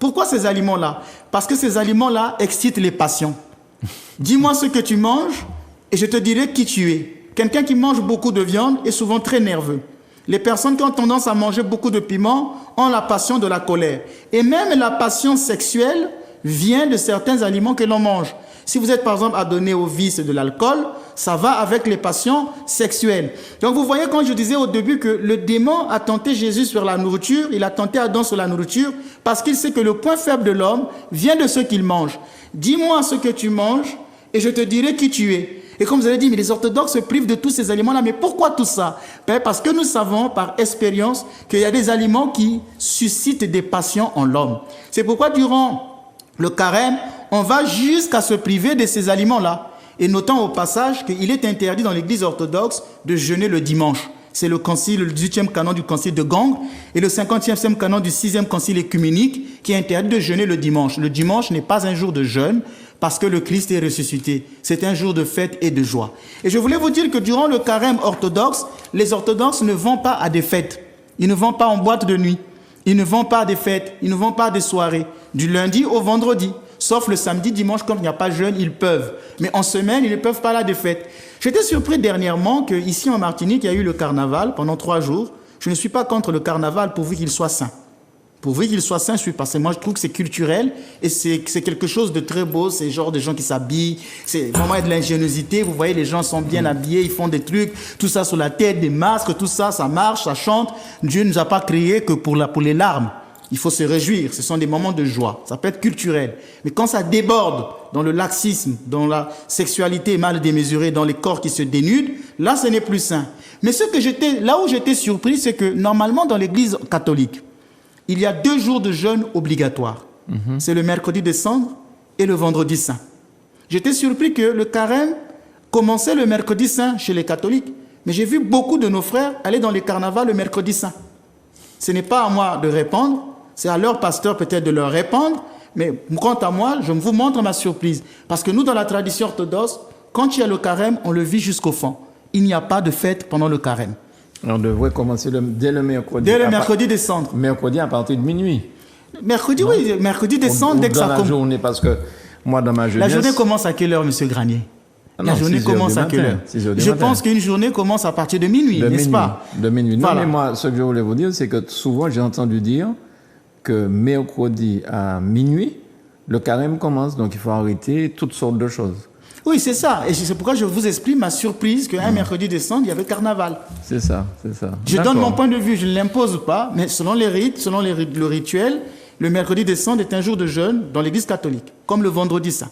Pourquoi ces aliments-là? Parce que ces aliments-là excitent les passions. Dis-moi ce que tu manges et je te dirai qui tu es. Quelqu'un qui mange beaucoup de viande est souvent très nerveux. Les personnes qui ont tendance à manger beaucoup de piment ont la passion de la colère. Et même la passion sexuelle vient de certains aliments que l'on mange. Si vous êtes par exemple adonné au vice de l'alcool, ça va avec les passions sexuelles. Donc vous voyez quand je disais au début que le démon a tenté Jésus sur la nourriture, il a tenté Adam sur la nourriture, parce qu'il sait que le point faible de l'homme vient de ce qu'il mange. Dis-moi ce que tu manges et je te dirai qui tu es. Et comme vous avez dit, mais les orthodoxes se privent de tous ces aliments-là. Mais pourquoi tout ça? Parce que nous savons par expérience qu'il y a des aliments qui suscitent des passions en l'homme. C'est pourquoi durant le carême, on va jusqu'à se priver de ces aliments-là. Et notons au passage qu'il est interdit dans l'église orthodoxe de jeûner le dimanche. C'est le 18e canon du concile de Gand et le 50e canon du 6e concile œcuménique qui interdit de jeûner le dimanche. Le dimanche n'est pas un jour de jeûne parce que le Christ est ressuscité. C'est un jour de fête et de joie. Et je voulais vous dire que durant le carême orthodoxe, les orthodoxes ne vont pas à des fêtes. Ils ne vont pas en boîte de nuit. Ils ne vont pas à des fêtes. Ils ne vont pas à des soirées. Du lundi au vendredi. Sauf le samedi, dimanche, comme il n'y a pas de jeûne, ils peuvent. Mais en semaine, ils ne peuvent pas aller à des fêtes. J'étais surpris dernièrement qu'ici en Martinique, il y a eu le carnaval pendant 3 jours. Je ne suis pas contre le carnaval pourvu qu'il soit sain. Pourvu qu'il soit sain, je suis parce que moi je trouve que c'est culturel et c'est quelque chose de très beau. C'est genre des gens qui s'habillent, c'est vraiment de l'ingéniosité. Vous voyez, les gens sont bien habillés, ils font des trucs, tout ça sur la tête, des masques, tout ça, ça marche, ça chante. Dieu ne nous a pas créé que pour les larmes. Il faut se réjouir, ce sont des moments de joie. Ça peut être culturel. Mais quand ça déborde dans le laxisme, dans la sexualité mal démesurée, dans les corps qui se dénudent, là ce n'est plus sain. Mais là où j'étais surpris, c'est que normalement dans l'église catholique, il y a 2 jours de jeûne obligatoires. C'est le mercredi des cendres et le vendredi saint. J'étais surpris que le carême commençait le mercredi saint chez les catholiques. Mais j'ai vu beaucoup de nos frères aller dans les carnavals le mercredi saint. Ce n'est pas à moi de répondre, c'est à leur pasteur peut-être de leur répondre. Mais quant à moi, je vous montre ma surprise. Parce que nous, dans la tradition orthodoxe, quand il y a le carême, on le vit jusqu'au fond. Il n'y a pas de fête pendant le carême. On devrait commencer dès le mercredi. Dès le mercredi des cendres. Mercredi à partir de minuit. Mercredi, oui, mercredi des cendres, dès que ça commence. Dans la journée, parce que moi, dans ma jeunesse... La journée commence à quelle heure, monsieur Granier? La journée commence à quelle heure? Je pense qu'une journée commence à partir de minuit, n'est-ce pas? De minuit. Non, Voilà. mais moi, ce que je voulais vous dire, c'est que souvent, j'ai entendu dire que mercredi à minuit, le carême commence, donc il faut arrêter toutes sortes de choses. Oui, c'est ça. Et c'est pourquoi je vous explique ma surprise qu'un mercredi des cendres, il y avait carnaval. C'est ça, c'est ça. Je donne mon point de vue, je ne l'impose pas, mais selon les rites, le rituel, le mercredi des cendres est un jour de jeûne dans l'église catholique, comme le vendredi saint.